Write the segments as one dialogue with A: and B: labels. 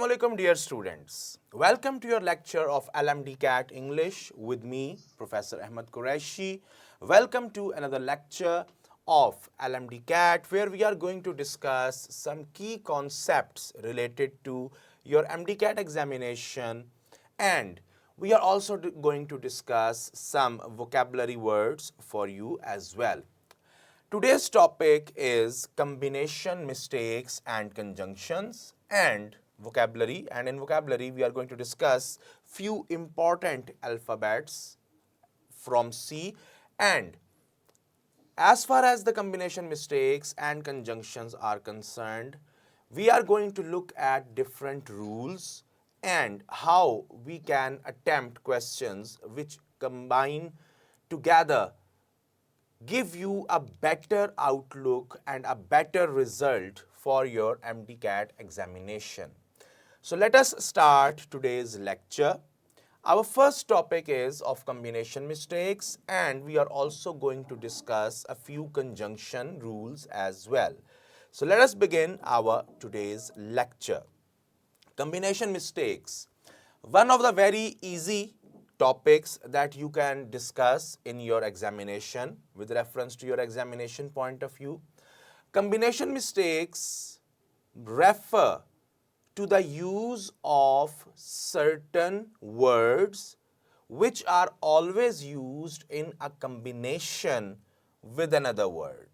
A: Assalamualaikum dear students. Welcome to your lecture of MDCAT English with me, Professor Ahmed Qureshi. Welcome to another lecture of MDCAT where we are going to discuss some key concepts related to your MDCAT examination, and we are also going to discuss some vocabulary words for you as well. Today's topic is combination mistakes and conjunctions and vocabulary, and in vocabulary we are going to discuss few important alphabets from C, and as far as the combination mistakes and conjunctions are concerned, we are going to look at different rules and how we can attempt questions which combine together give you a better outlook and a better result for your MDCAT examination. So let us start today's lecture. Our first topic is of combination mistakes, and we are also going to discuss a few conjunction rules as well. So let us begin our today's lecture. Combination mistakes. One of the very easy topics that you can discuss in your examination with reference to your examination point of view. Combination mistakes refer to the use of certain words which are always used in a combination with another word.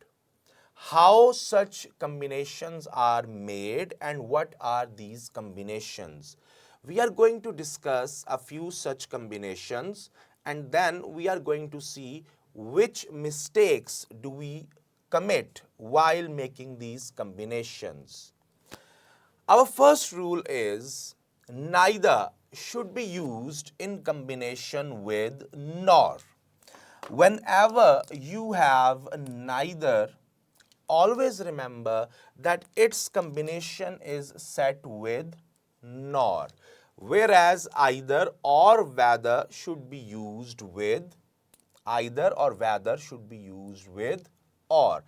A: How such combinations are made and what are these combinations? We are going to discuss a few such combinations, and then we are going to see which mistakes do we commit while making these combinations. Our first rule is neither should be used in combination with nor. Whenever you have neither, always remember that its combination is set with nor, whereas either or whether should be used with or.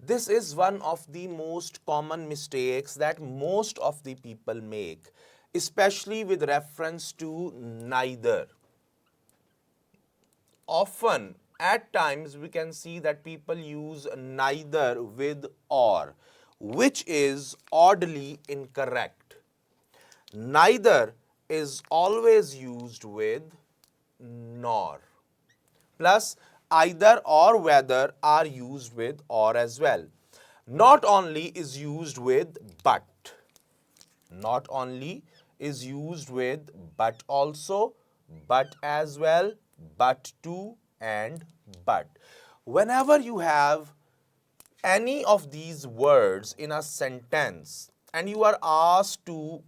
A: This is one of the most common mistakes that most of the people make, especially with reference to neither. Often, at times, we can see that people use neither with or, which is oddly incorrect. Neither is always used with nor. Plus, either or whether are used with or as well. Not only is used with but. Not only is used with but also, but as well, but to, and but. Whenever you have any of these words in a sentence and you are asked to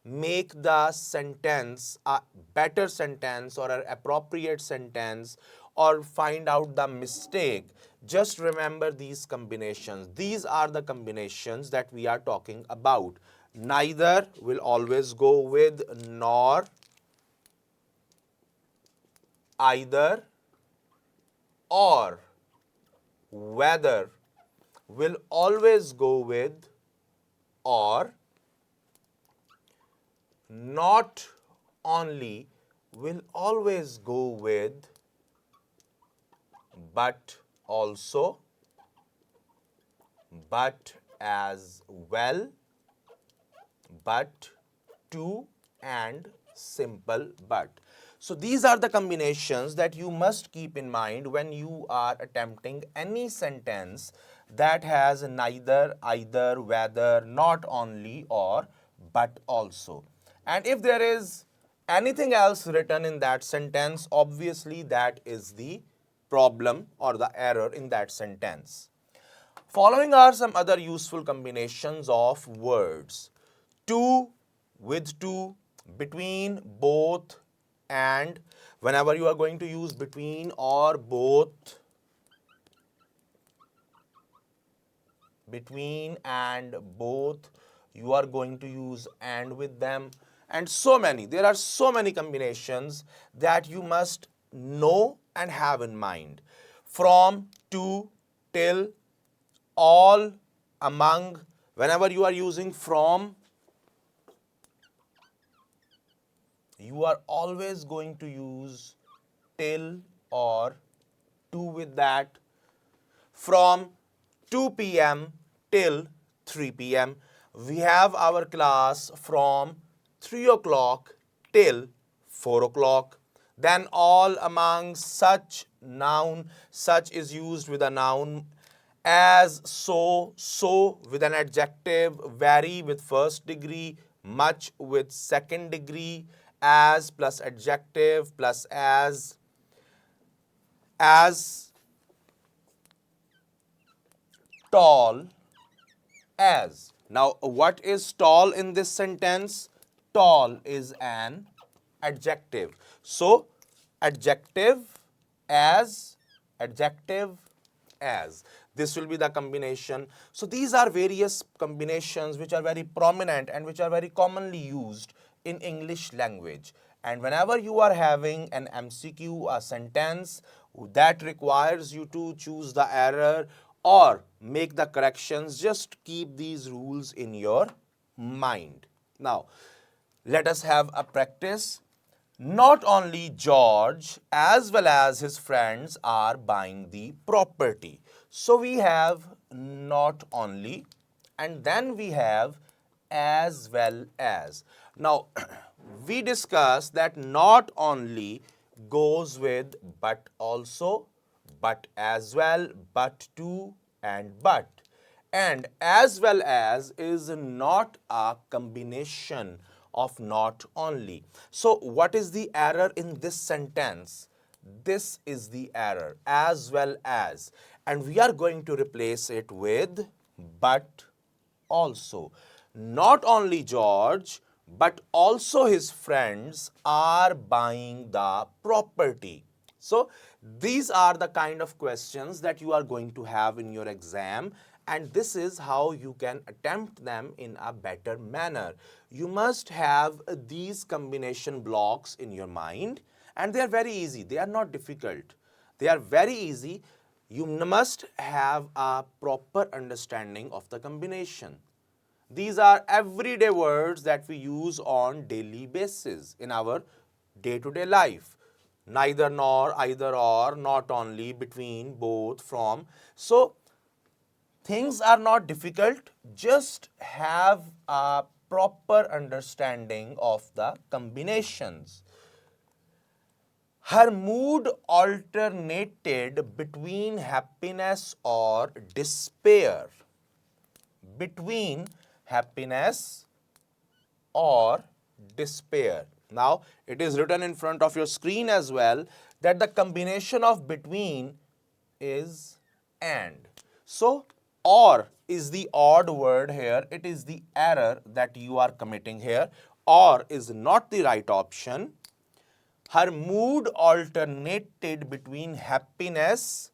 A: make the sentence a better sentence or an appropriate sentence or find out the mistake, just remember these combinations. These are the combinations that we are talking about. Neither will always go with nor, either or whether will always go with or, not only will always go with but also, but as well, but to, and simple but. So these are the combinations that you must keep in mind when you are attempting any sentence that has neither, either, whether, not only, or, but also. And if there is anything else written in that sentence, obviously that is the problem or the error in that sentence. Following are some other useful combinations of words. To, with to, between, both, and. Whenever you are going to use between or both, between and both, you are going to use and with them, and so many. There are so many combinations that you must know and have in mind. From, to, till, all, among. Whenever you are using from, you are always going to use till or to with that. From 2 p.m. till 3 p.m. We have our class from 3 o'clock till 4 o'clock. Then all among such noun, such is used with a noun, as, so with an adjective, very with first degree, much with second degree, as plus adjective plus as tall as. Now, what is tall in this sentence? Tall is an adjective. So, adjective as, adjective as. This will be the combination. So, these are various combinations which are very prominent and which are very commonly used in English language. And whenever you are having an MCQ, a sentence that requires you to choose the error or make the corrections, just keep these rules in your mind. Now, let us have a practice. Not only George as well as his friends are buying the property. So we have not only and then we have as well as. Now, we discussed that not only goes with but also, but as well, but to, and but. And as well as is not a combination of not only. So what is the error in this sentence? This is the error, as well as. And we are going to replace it with but also. Not only George, but also his friends are buying the property. So these are the kind of questions that you are going to have in your exam, and this is how you can attempt them in a better manner. You must have these combination blocks in your mind, and they are very easy. They are not difficult. They are very easy. You must have a proper understanding of the combination. These are everyday words that we use on daily basis in our day-to-day life. Neither, nor, either, or, not only, between, both, from. So, things are not difficult. Just have a proper understanding of the combinations. Her mood alternated between happiness or despair. Between happiness or despair. Now, it is written in front of your screen as well that the combination of between is and. So, or is the odd word here. It is the error that you are committing here. Or is not the right option. Her mood alternated between happiness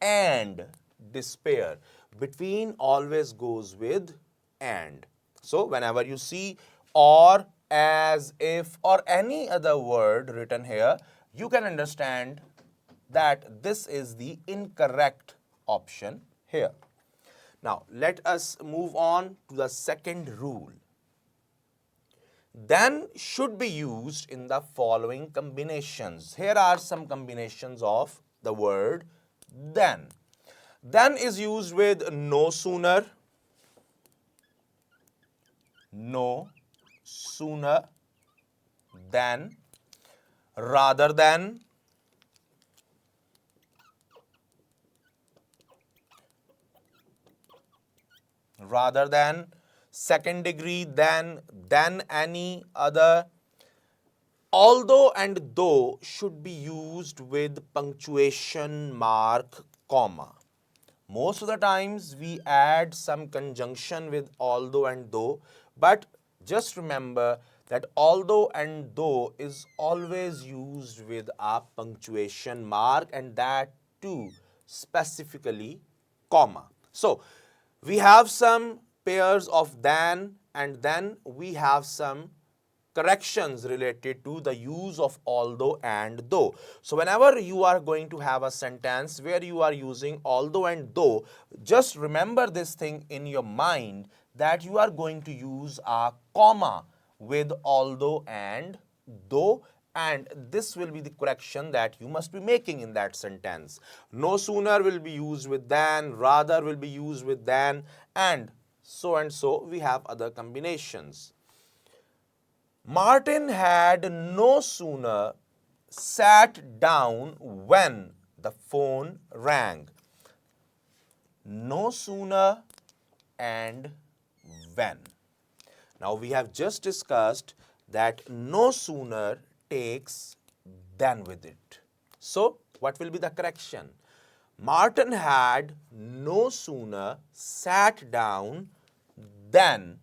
A: and despair. Between always goes with and. So, whenever you see or, as, if, or any other word written here, you can understand that this is the incorrect option here. Now, let us move on to the second rule. Then should be used in the following combinations. Here are some combinations of the word then. Then is used with no sooner, no sooner than, rather than, second degree, than any other. Although and though should be used with punctuation mark, comma. Most of the times we add some conjunction with although and though, but just remember that although and though is always used with a punctuation mark, and that too specifically comma. So we have some pairs of than, and then we have some corrections related to the use of although and though. So whenever you are going to have a sentence where you are using although and though, just remember this thing in your mind that you are going to use a comma with although and though, and this will be the correction that you must be making in that sentence. No sooner will be used with than, rather will be used with than, and so we have other combinations. Martin had no sooner sat down when the phone rang. No sooner and when. Now we have just discussed that no sooner takes than with it. So what will be the correction? Martin had no sooner sat down than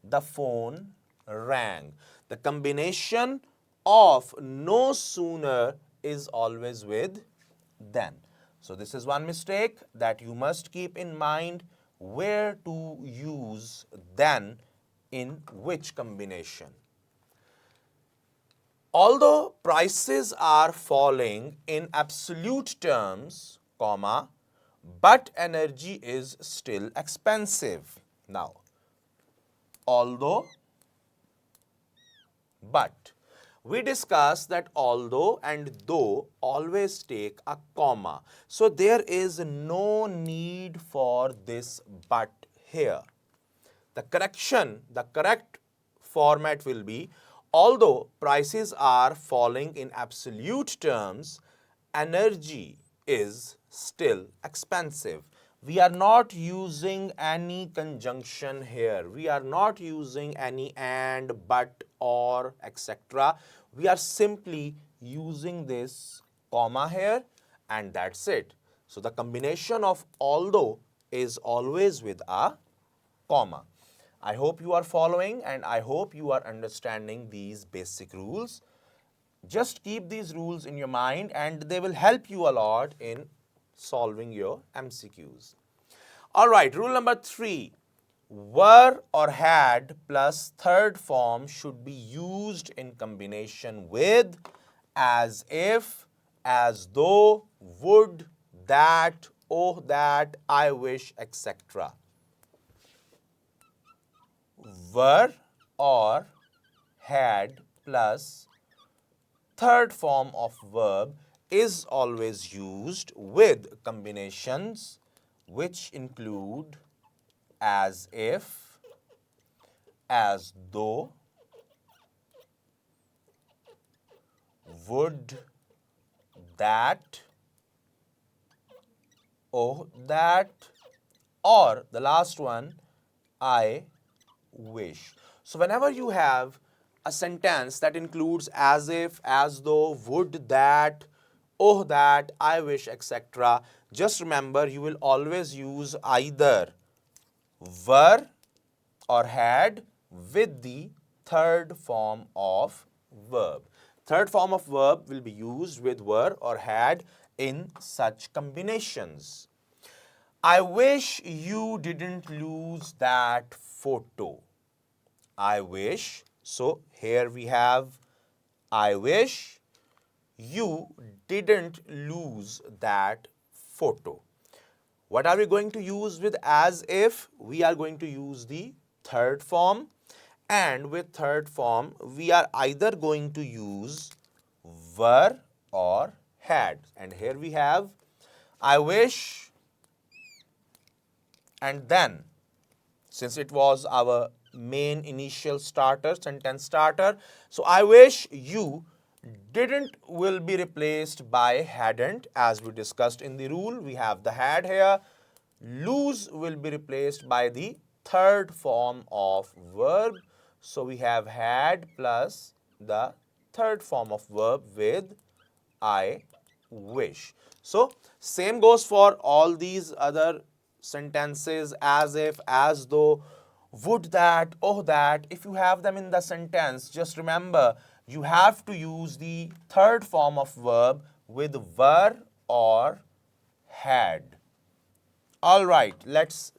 A: the phone rang. The combination of no sooner is always with than. So this is one mistake that you must keep in mind, where to use than in which combination. Although prices are falling in absolute terms, comma, but energy is still expensive. Now, although, but. We discussed that although and though always take a comma. So there is no need for this but here. The correct format will be, although prices are falling in absolute terms, energy is still expensive. We are not using any conjunction here. We are not using any and, but, or, etc. We are simply using this comma here, and that's it. So the combination of although is always with a comma. I hope you are following, and I hope you are understanding these basic rules. Just keep these rules in your mind, and they will help you a lot in solving your MCQs. All right, rule number 3. Were or had plus third form should be used in combination with as if, as though, would, that, oh that, I wish, etc. Were or had plus third form of verb is always used with combinations which include as if, as though, would, that, oh that, or the last one, I wish. So whenever you have a sentence that includes as if, as though, would, that, oh that, I wish, etc., just remember you will always use either were or had with the third form of verb. Third form of verb will be used with were or had in such combinations. I wish you didn't lose that photo. I wish. So here we have I wish you didn't lose that photo. What are we going to use with as if? We are going to use the third form, and with third form we are either going to use were or had. And here we have I wish, and then since it was our main initial starter, sentence starter, so I wish you didn't will be replaced by hadn't, as we discussed in the rule. We have the had here. Lose will be replaced by the third form of verb. So we have had plus the third form of verb with I wish. So same goes for all these other sentences, as if, as though, would that, oh that. If you have them in the sentence, just remember you have to use the third form of verb with were or had. All right, let's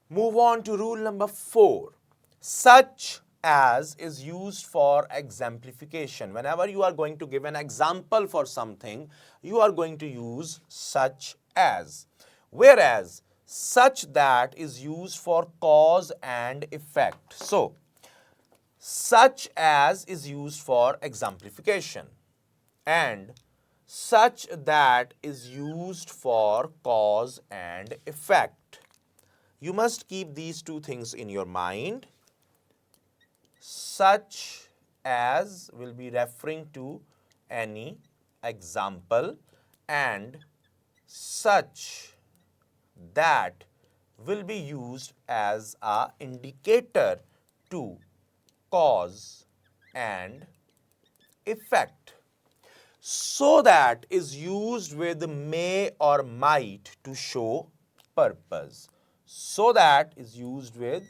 A: move on to rule number 4. Such as is used for exemplification. Whenever you are going to give an example for something, you are going to use such as. Whereas such that is used for cause and effect. So such as is used for exemplification, and such that is used for cause and effect. You must keep these two things in your mind. Such as will be referring to any example, and such that will be used as a indicator to cause and effect. So that is used with may or might to show purpose. So that is used with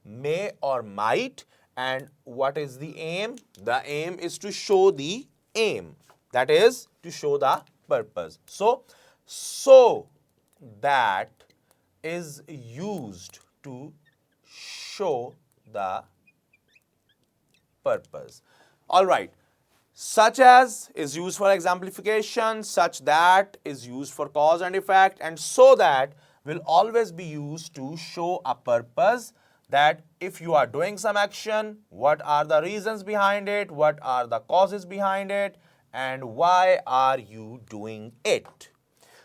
A: may or might. And what is the aim? The aim is to show the aim. That is to show the purpose. So that is used to show the purpose. All right. Such as is used for exemplification, such that is used for cause and effect, and so that will always be used to show a purpose, that if you are doing some action, what are the reasons behind it, what are the causes behind it, and why are you doing it.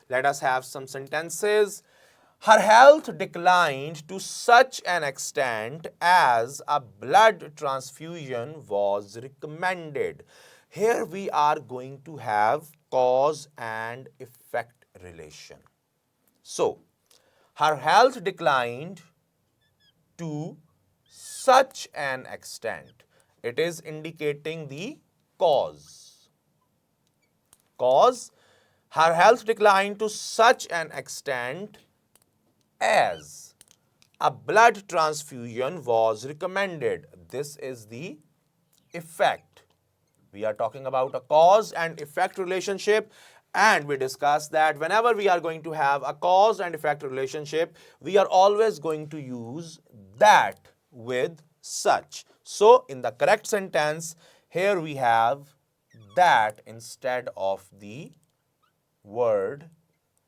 A: Let us have some sentences. Her health declined to such an extent as a blood transfusion was recommended. Here we are going to have cause and effect relation. So, her health declined to such an extent. It is indicating the cause. Cause, her health declined to such an extent as a blood transfusion was recommended. This is the effect. We are talking about a cause and effect relationship, and we discussed that whenever we are going to have a cause and effect relationship, we are always going to use that with such. So, in the correct sentence, here we have that instead of the word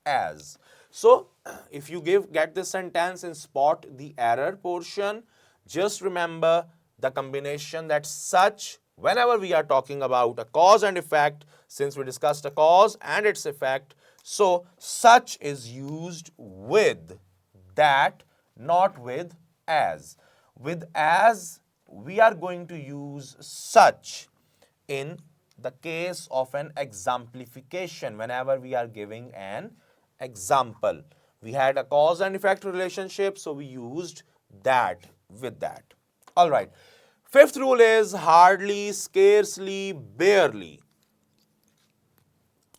A: as. So, if you get this sentence and spot the error portion, just remember the combination that such, whenever we are talking about a cause and effect, since we discussed a cause and its effect, so such is used with that, not with as. With as, we are going to use such in the case of an exemplification, whenever we are giving an example. We had a cause and effect relationship, so we used that with that. All right. Fifth rule is hardly, scarcely, barely.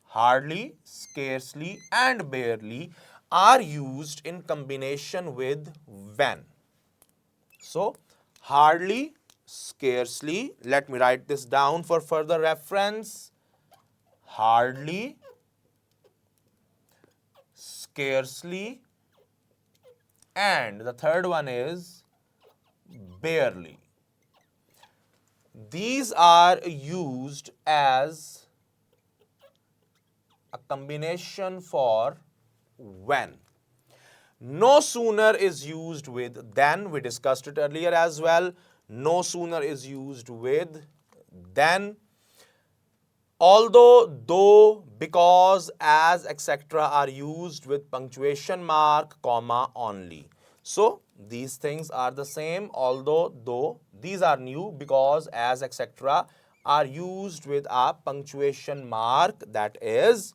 A: Hardly, scarcely, and barely are used in combination with when. So, hardly, scarcely, let me write this down for further reference. Hardly, scarcely, and the third one is barely. These are used as a combination for when. No sooner is used with than. We discussed it earlier as well. No sooner is used with than. Although, though, because, as, etc. are used with punctuation mark, comma only. So, these things are the same. Although, though, these are new. Because, as, etc. are used with a punctuation mark, that is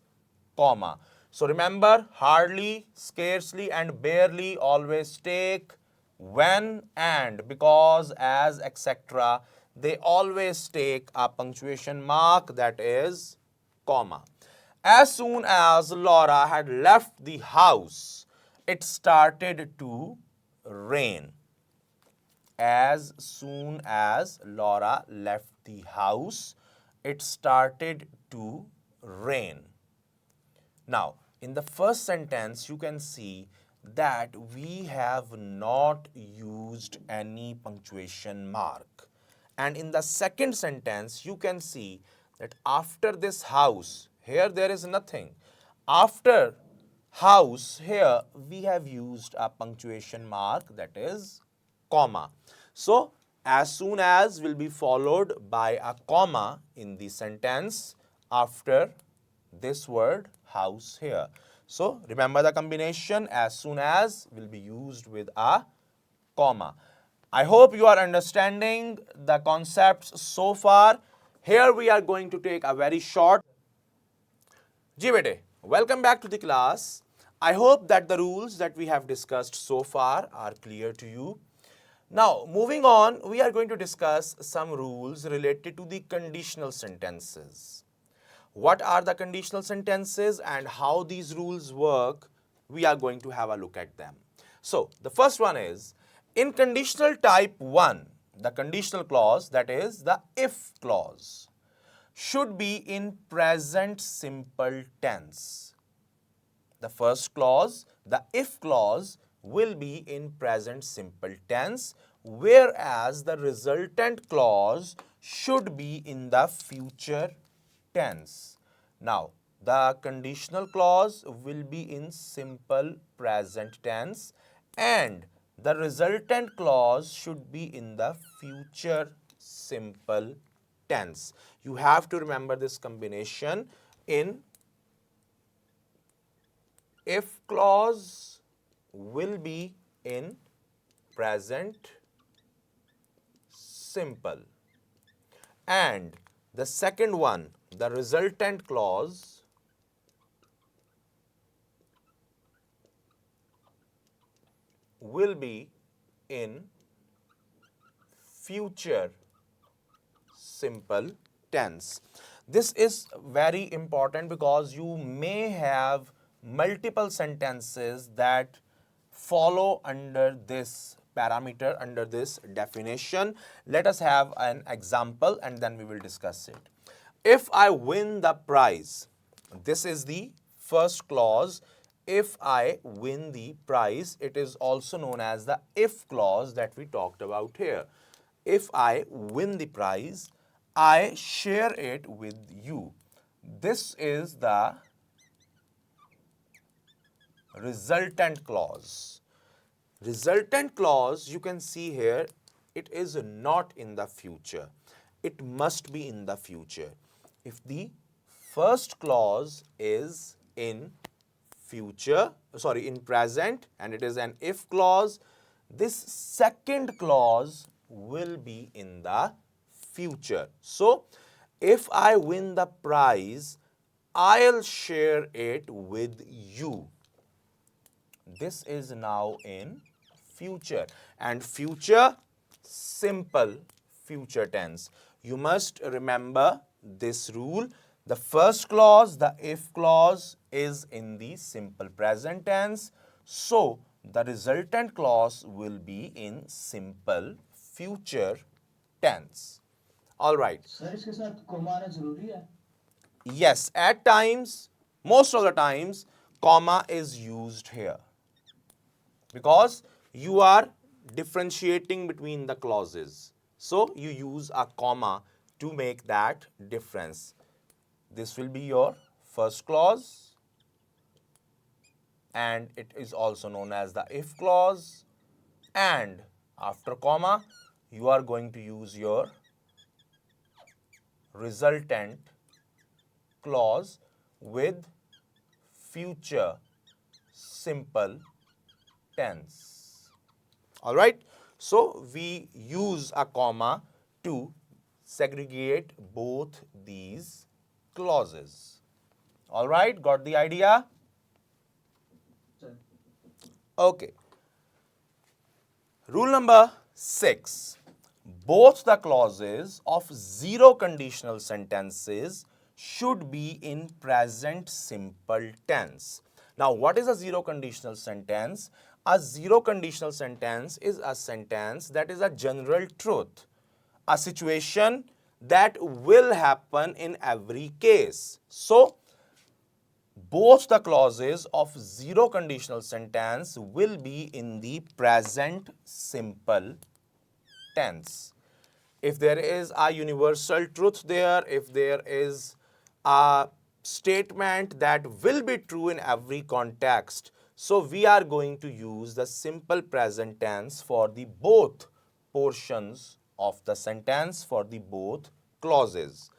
A: comma. So, remember, hardly, scarcely, and barely always take when and because, as, etc. They always take a punctuation mark, that is comma. As soon as Laura had left the house, it started to rain. As soon as Laura left the house, it started to rain. Now, in the first sentence, you can see that we have not used any punctuation mark. And in the second sentence, you can see that after this house, here there is nothing. After house, here we have used a punctuation mark, that is comma. So, as soon as will be followed by a comma in the sentence after this word house here. So remember the combination, as soon as will be used with a comma. I hope you are understanding the concepts so far. Here we are going to take a very short. Ji bete, welcome back to the class. I hope that the rules that we have discussed so far are clear to you. Now, moving on, we are going to discuss some rules related to the conditional sentences. What are the conditional sentences and how these rules work? We are going to have a look at them. So, the first one is, in conditional type 1, the conditional clause, that is the if clause, should be in present simple tense. The first clause, the if clause, will be in present simple tense, whereas the resultant clause should be in the future tense. Now, the conditional clause will be in simple present tense and the resultant clause should be in the future simple tense. You have to remember this combination. In if clause will be in present simple and the second one, the resultant clause, will be in future simple tense. This is very important because you may have multiple sentences that follow under this parameter, under this definition. Let us have an example and then we will discuss it. If I win the prize, this is the first clause. If I win the prize, it is also known as the if clause that we talked about here. If I win the prize, I share it with you. This is the resultant clause. Resultant clause, you can see here, it is not in the future. It must be in the future. If the first clause is in present and it is an if clause, this second clause will be in the future. So, if I win the prize, I'll share it with you. This is now in future and future simple future tense. You must remember this rule. The first clause, the if clause, is in the simple present tense. So, the resultant clause will be in simple future tense. All right.
B: Sir इसके साथ comma आना जरूरी है?
A: Yes, at times, most of the times, comma is used here because you are differentiating between the clauses. So, you use a comma to make that difference. This will be your first clause and it is also known as the if clause, and after comma you are going to use your resultant clause with future simple tense. All right. So, we use a comma to segregate both these clauses. All right. Got the idea?
B: Sir
A: Okay. Rule number 6. Both the clauses of zero conditional sentences should be in present simple tense. Now, what is a zero conditional sentence? A zero conditional sentence is a sentence that is a general truth, a situation that will happen in every case. So, both the clauses of zero conditional sentence will be in the present simple tense. If there is a universal truth there, if there is a statement that will be true in every context, so we are going to use the simple present tense for the both portions of the sentence for the both clauses.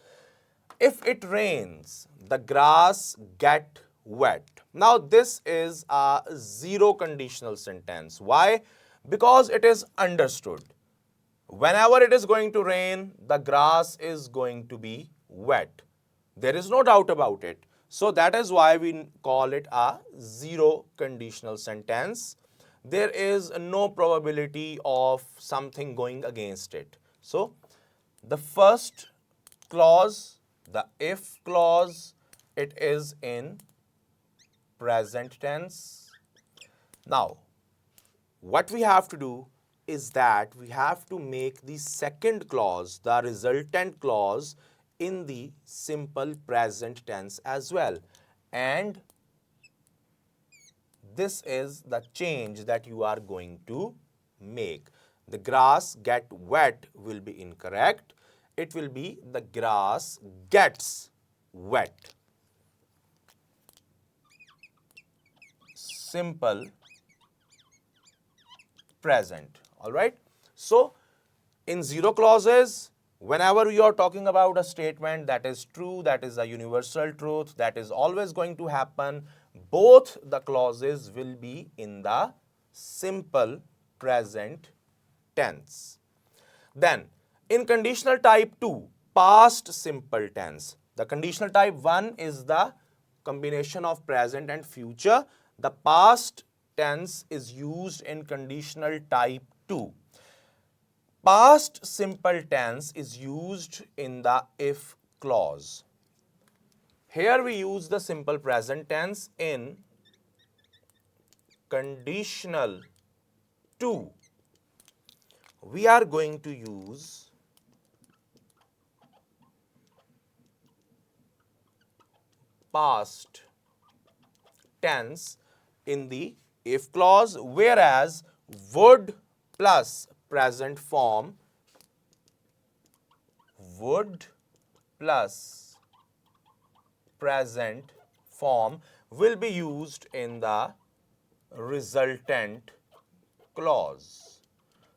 A: If it rains, the grass get wet. Now this is a zero conditional sentence. Why? Because it is understood. Whenever it is going to rain, the grass is going to be wet. There is no doubt about it. So that is why we call it a zero conditional sentence. There is no probability of something going against it. So the first clause, the if clause, it is in present tense. Now, what we have to do is that we have to make the second clause, the resultant clause, in the simple present tense as well. And this is the change that you are going to make. The grass get wet will be incorrect. It will be the grass gets wet. Simple present. All right. So in zero clauses, whenever you are talking about a statement that is true, that is a universal truth, that is always going to happen, both the clauses will be in the simple present tense. Then in conditional type 2, past simple tense. The conditional type 1 is the combination of present and future. The past tense is used in conditional type 2. Past simple tense is used in the if clause. Here we use the simple present tense in conditional 2. We are going to use past tense in the if clause, whereas would plus present form, would plus present form will be used in the resultant clause.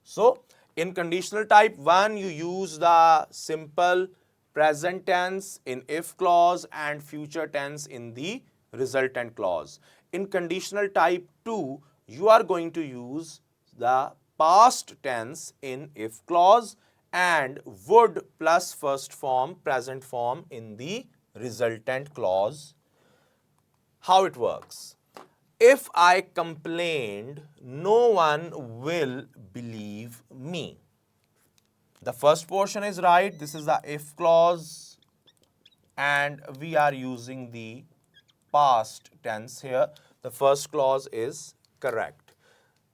A: So in conditional type 1, you use the simple present tense in if clause and future tense in the resultant clause. In conditional type 2, you are going to use the past tense in if clause and would plus first form, present form in the resultant clause. How it works? If I complained, no one will believe me. The first portion is right. This is the if clause and we are using the past tense here. The first clause is correct.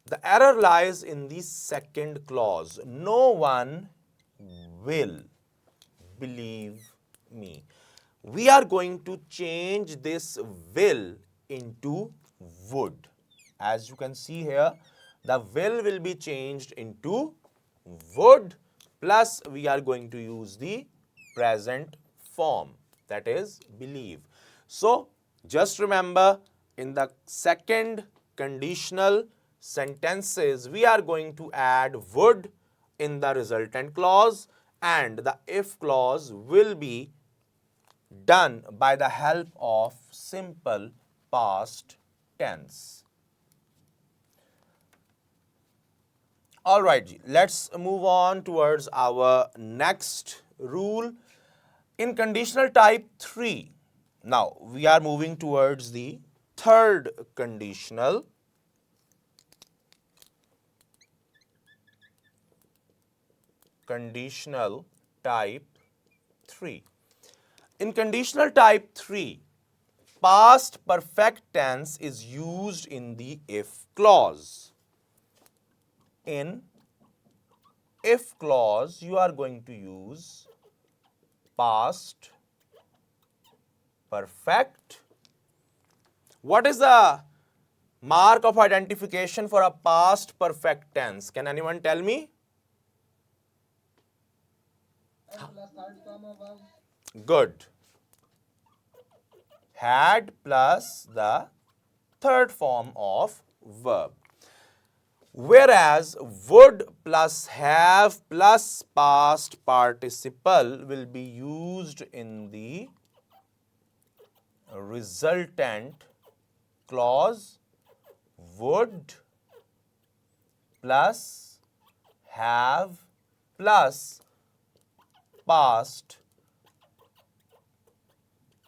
A: The error lies in the second clause. No one will believe me. We are going to change this will into would. As you can see here, the will be changed into would, plus we are going to use the present form, that is believe. So just remember, in the second conditional sentences, we are going to add would in the resultant clause and the if clause will be done by the help of simple past tense. All right, let's move on towards our next rule. In conditional type 3, now we are moving towards the third conditional. Conditional type 3. In conditional type 3, past perfect tense is used in the if clause. In if clause, you are going to use past perfect. What is the mark of identification for a past perfect tense? Can anyone tell me? Good. Had plus the third form of verb. Whereas would plus have plus past participle will be used in the resultant clause. Would plus have plus past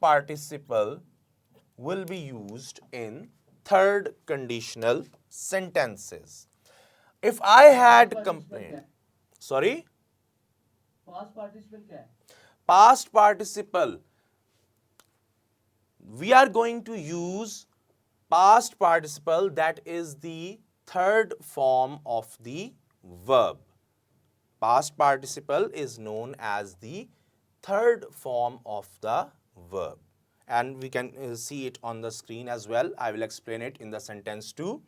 A: participle will be used in third conditional sentences. If I had
B: Past participle क्या
A: complained,
B: है?
A: sorry,
B: Past participle क्या है?
A: past participle, we are going to use past participle that is the third form of the verb. Past participle is known as the third form of the verb. And we can see it on the screen as well. I will explain it in the sentence too.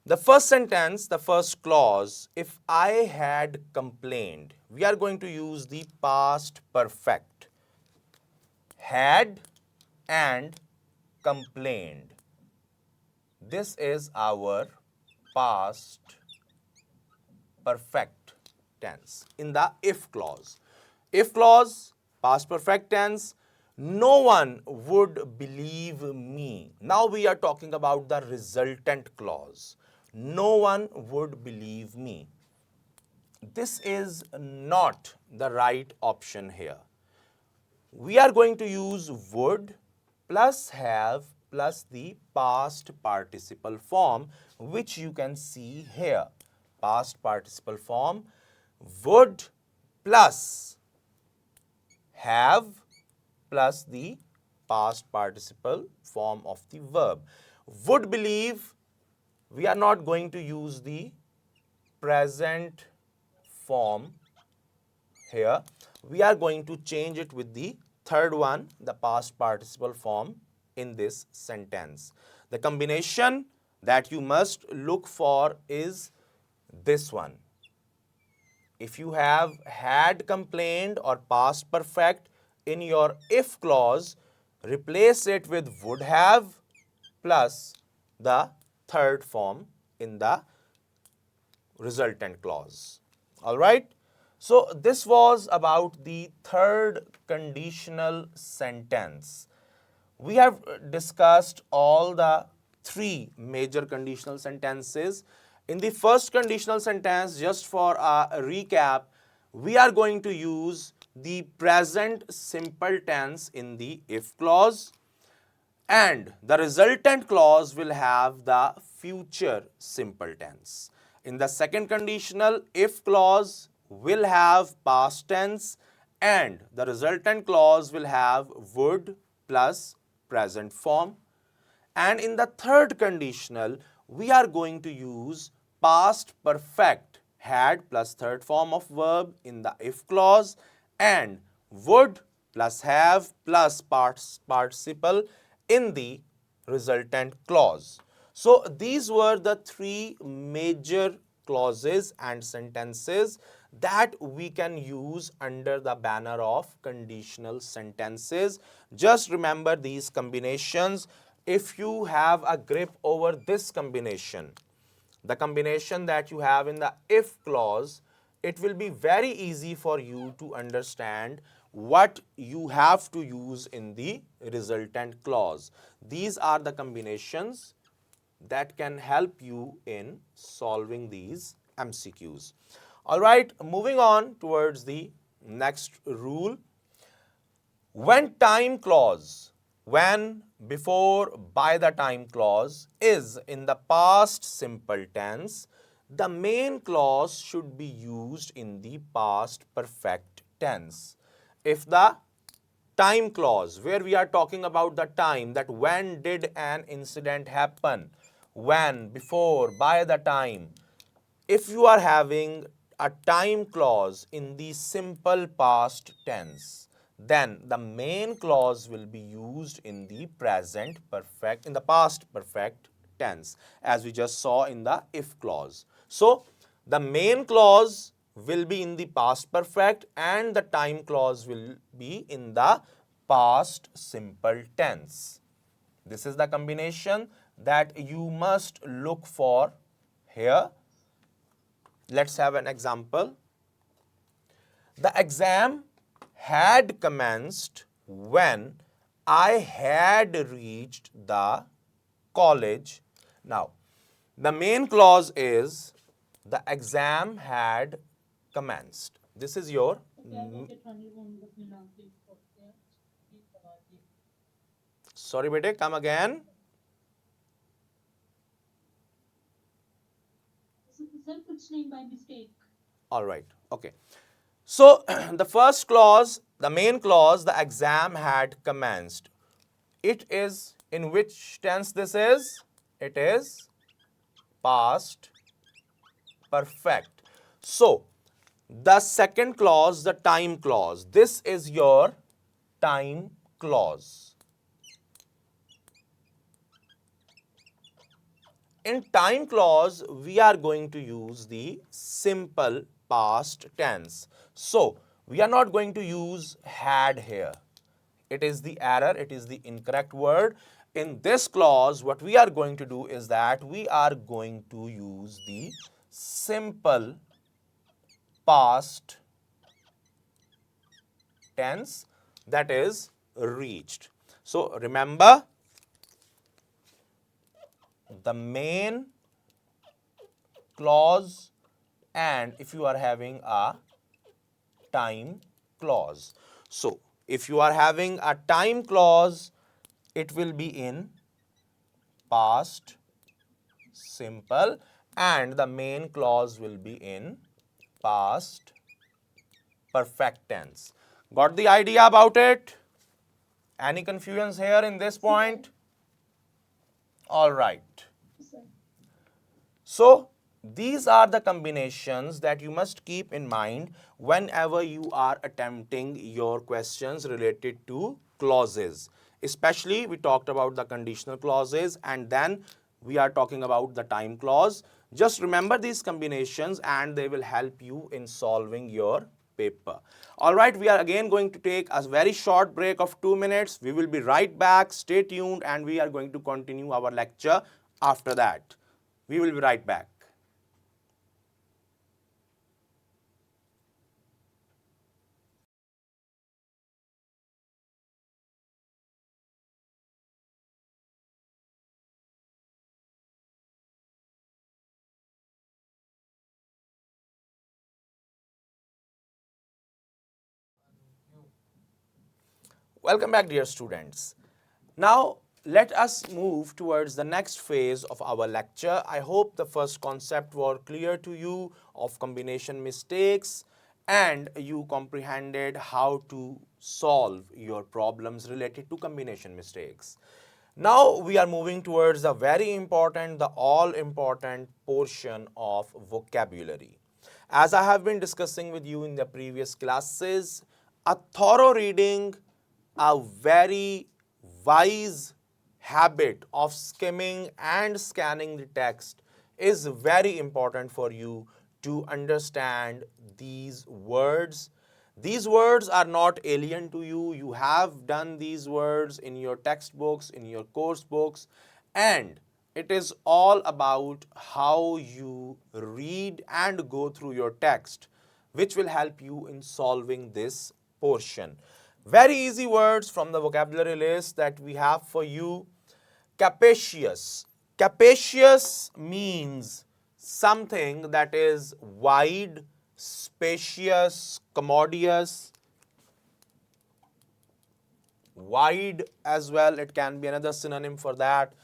A: The first sentence, the first clause, if I had complained, we are going to use the past perfect. Had and complained. This is our past perfect tense in the if clause. If clause, past perfect tense, no one would believe me. Now we are talking about the resultant clause. No one would believe me. This is not the right option here. We are going to use would plus have plus the past participle form, which you can see here. Past participle form, would plus have plus the past participle form of the verb. Would believe, we are not going to use the present form here. We are going to change it with the third one, the past participle form in this sentence. The combination that you must look for is this one. If you have had complained or past perfect in your if clause, replace it with would have plus the third form in the resultant clause. All right. So this was about the third conditional sentence. We have discussed all the three major conditional sentences. In the first conditional sentence, just for a recap, we are going to use the present simple tense in the if clause, and the resultant clause will have the future simple tense. In the second conditional, if clause will have past tense and the resultant clause will have would plus present form. And in the third conditional, we are going to use past perfect had plus third form of verb in the if clause and would plus have plus participle in the resultant clause. So these were the three major clauses and sentences that we can use under the banner of conditional sentences. Just remember these combinations. If you have a grip over this combination, the combination that you have in the if clause, it will be very easy for you to understand what you have to use in the resultant clause. These are the combinations that can help you in solving these MCQs. All right, moving on towards the next rule. When time clause, when, before, by the time clause is in the past simple tense, the main clause should be used in the past perfect tense. If the time clause, where we are talking about the time, that when did an incident happen, when, before, by the time, if you are having a time clause in the simple past tense, then the main clause will be used in the present perfect, in the past perfect tense, as we just saw in the if clause. So the main clause will be in the past perfect and the time clause will be in the past simple tense. This is the combination that you must look for here. Let's have an example. The exam had commenced when I had reached the college. Now, the main clause is the exam had commenced. This is your sorry, bete, come again.
B: Sir, कुछ नहीं by mistake.
A: All right. Okay. So, the first clause, the main clause, the exam had commenced. It is in which tense this is? It is past perfect. So, the second clause, the time clause, this is your time clause. In time clause, we are going to use the simple past tense. So, we are not going to use had here. It is the error, it is the incorrect word. In this clause, what we are going to do is that we are going to use the simple past tense, that is reached. So, remember, the main clause and if you are having a time clause. So, if you are having a time clause, it will be in past simple and the main clause will be in past perfect tense. Got the idea about it? Any confusions here in this point? All right. So, these are the combinations that you must keep in mind whenever you are attempting your questions related to clauses. Especially, we talked about the conditional clauses and then we are talking about the time clause. Just remember these combinations and they will help you in solving your paper. All right, we are again going to take a very short break of 2 minutes. We will be right back. Stay tuned and we are going to continue our lecture after that. We will be right back. Welcome back, dear students. Now, let us move towards the next phase of our lecture. I hope the first concept was clear to you of combination mistakes and you comprehended how to solve your problems related to combination mistakes. Now, we are moving towards the very important, the all-important portion of vocabulary. As I have been discussing with you in the previous classes, a thorough reading, a very wise habit of skimming and scanning the text is very important for you to understand these words. These words are not alien to you. You have done these words in your textbooks, in your course books, and it is all about how you read and go through your text, which will help you in solving this portion. Very easy words from the vocabulary list that we have for you. Capacious. Capacious means something that is wide, spacious, commodious. Wide as well, it can be another synonym for that.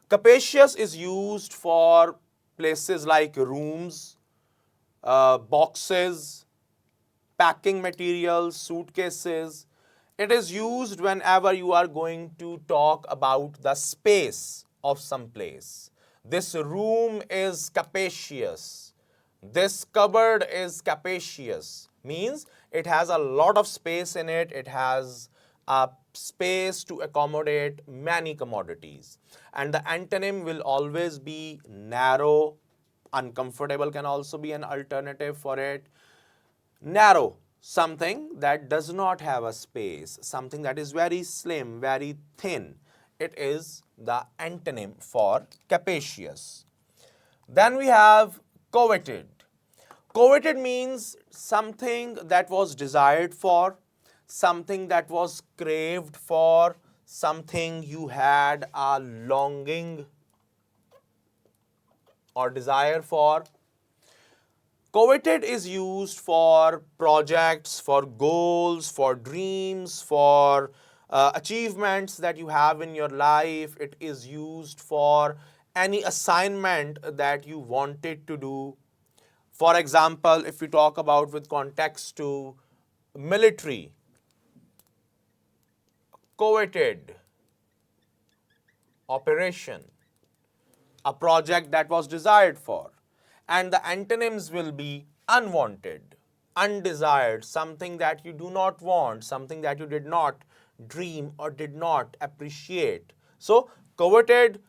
A: Capacious is used for places like rooms, boxes, packing materials, suitcases. It is used whenever you are going to talk about the space of some place. This room is capacious. This cupboard is capacious. Means it has a lot of space in it. It has a space to accommodate many commodities. And the antonym will always be narrow. Uncomfortable can also be an alternative for it. Narrow, something that does not have a space, something that is very slim, very thin. It is the antonym for capacious. Then we have coveted. Coveted means something that was desired for, something that was craved for, something you had a longing or desire for. Coveted is used for projects, for goals, for dreams, for achievements that you have in your life. It is used for any assignment that you wanted to do. For example, if we talk about with context to military, coveted operation, a project that was desired for. And the antonyms will be unwanted, undesired, something that you do not want, something that you did not dream or did not appreciate. So, coveted,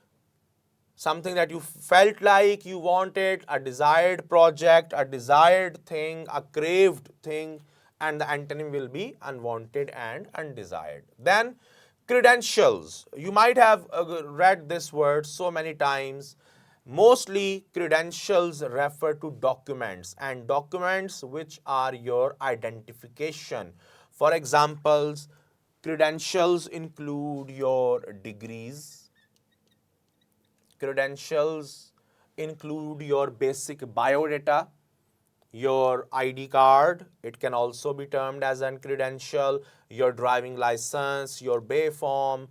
A: something that you felt like you wanted, a desired project, a desired thing, a craved thing, and the antonym will be unwanted and undesired. Then credentials. You might have read this word so many times. Mostly credentials refer to documents, and documents which are your identification. For examples, credentials include your degrees. Credentials include your basic biodata, your ID card. It can also be termed as a credential, your driving license, your bay form.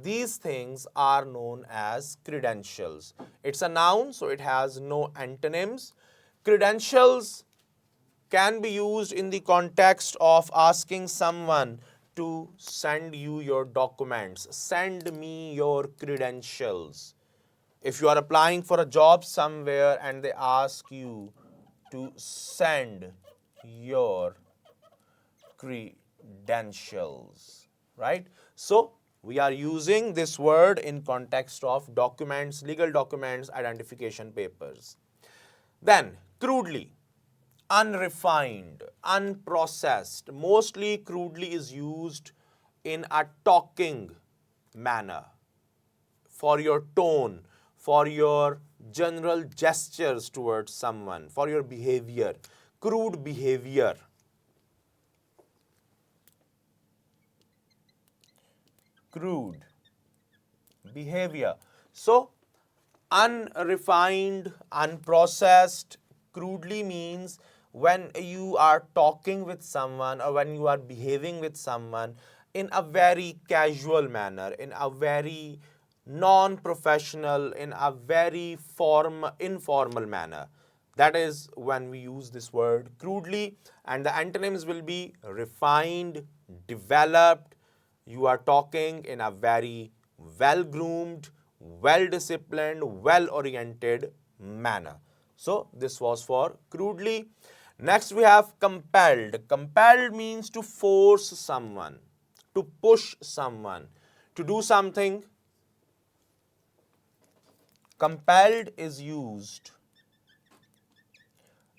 A: These things are known as credentials. It's a noun, so it has no antonyms. Credentials can be used in the context of asking someone to send you your documents. Send me your credentials. If you are applying for a job somewhere and they ask you to send your credentials, right? So we are using this word in context of documents, legal documents, identification papers. Then crudely, unrefined, unprocessed. Mostly crudely is used in a talking manner, for your tone, for your general gestures towards someone, for your behavior, crude behavior. Crude behavior. So, unrefined, unprocessed, crudely means when you are talking with someone or when you are behaving with someone in a very casual manner, in a very non-professional, in a very informal manner. That is when we use this word crudely, and the antonyms will be refined, developed. You are talking in a very well-groomed, well-disciplined, well-oriented manner. So this was for crudely. Next we have compelled. Compelled means to force someone, to push someone to do something. Compelled is used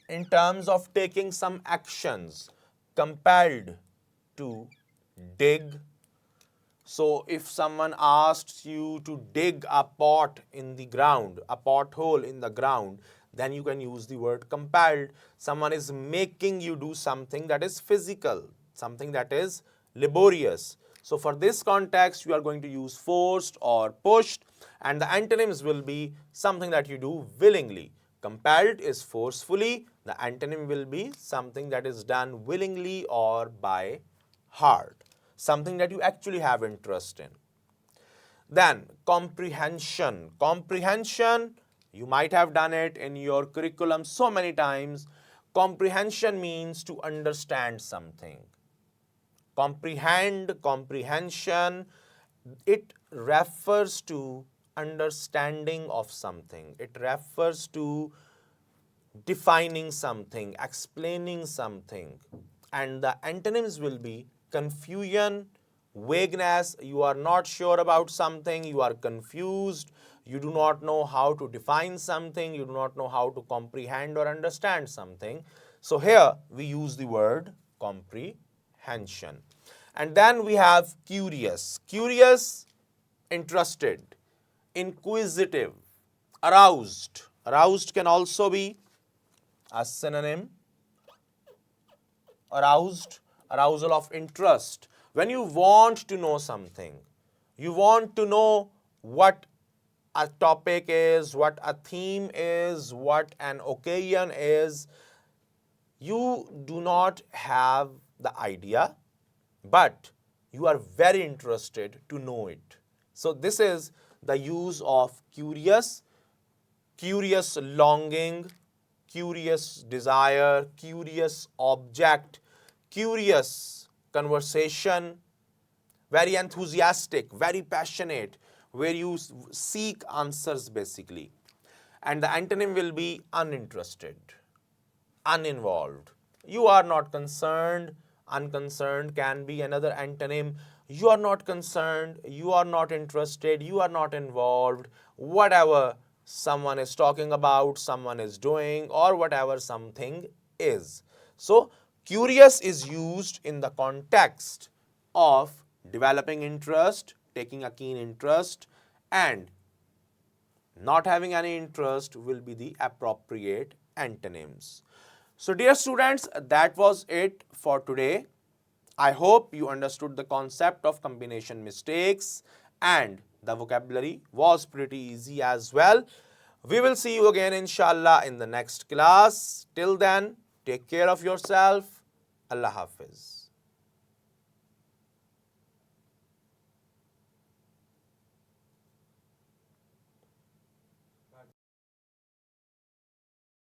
A: in terms of taking some actions. Compelled to dig. So if someone asks you to dig a pot in the ground, a pothole in the ground, then you can use the word compelled. Someone is making you do something that is physical, something that is laborious. So for this context, you are going to use forced or pushed, and the antonyms will be something that you do willingly. Compelled is forcefully. The antonym will be something that is done willingly or by heart, something that you actually have interest in. Then comprehension. Comprehension, you might have done it in your curriculum so many times. Comprehension means to understand something. Comprehend, comprehension, it refers to understanding of something. It refers to defining something, explaining something. And the antonyms will be confusion, vagueness. You are not sure about something, you are confused, you do not know how to define something, you do not know how to comprehend or understand something. So here we use the word comprehension. And then we have curious. Curious, interested, inquisitive, aroused, Aroused can also be a synonym. Aroused, arousal of interest. When you want to know something, you want to know what a topic is, what a theme is, what an occasion is. You do not have the idea, but you are very interested to know it. So this is the use of curious, curious longing, curious desire, curious object, curious conversation, very enthusiastic, very passionate, where you seek answers basically. And the antonym will be uninterested, uninvolved. You are not concerned. Unconcerned can be another antonym. You are not concerned, you are not interested, you are not involved. Whatever someone is talking about, someone is doing, or whatever something is. So, curious is used in the context of developing interest, taking a keen interest, and not having any interest will be the appropriate antonyms. So dear students, that was it for today. I hope you understood the concept of combination mistakes and the vocabulary was pretty easy as well. We will see you again inshallah in the next class. Till then, take care of yourself. Allah Hafiz.